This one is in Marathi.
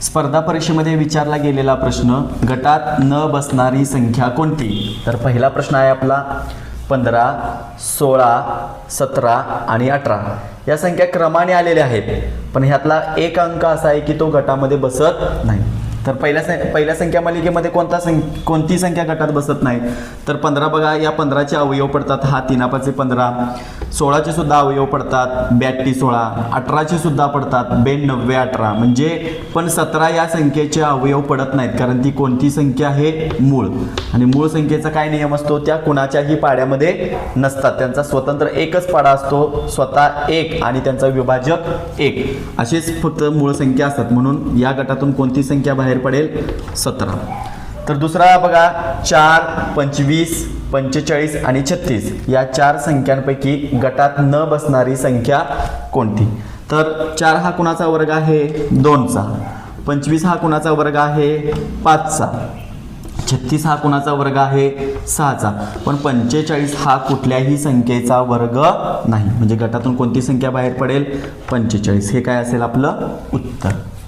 स्पर्धा परीक्षेमध्ये विचारला गेलेला प्रश्न, गटात न बसणारी संख्या कोणती? तर पहिला प्रश्न आहे आपला 15, 16, 17 आणि 18 या संख्या क्रमाने आलेल्या आहेत, पण ह्यातला एक अंक असा आहे की तो गटामध्ये बसत नाही. तर पहिल्या संख्या मालिकेमध्ये कोणती संख्या गटात बसत नाही? तर 15 बघा, या 15चे अवयव पडतात, हा 3 5 15. 16चे सुद्धा अवयव पडतात, 82 16. 18चे सुद्धा पडतात, 92 18. म्हणजे पण 17 या संख्येचे अवयव पडत नाहीत, कारण ती कोणती संख्या आहे? मूळ. आणि मूळ संख्येचा काय नियम असतो? त्या कुणाच्याही पाड्यामध्ये नसतात, त्यांचा स्वतंत्र एकच पाडा असतो, स्वतः एक आणि त्यांचा विभाजक एक, असेच फक्त मूळ संख्या असतात. म्हणून या गटातून कोणती संख्या बाहेर पडेल? 17. तर दुसरा बघा, 4, 25, 45 आणि 36 या 4 संख्यांपैकी गटात न बसणारी संख्या कोणती? तर 4 हा कुणाचा वर्ग आहे? 2चा. 25 हा कुणाचा वर्ग आहे? 5चा. 36 हा कुणाचा वर्ग आहे? 6चा. पण 45 हा कुठल्याही संख्येचा वर्ग नाही. म्हणजे गटातून कोणती संख्या बाहेर पडेल? 45. हे काय असेल आपलं उत्तर.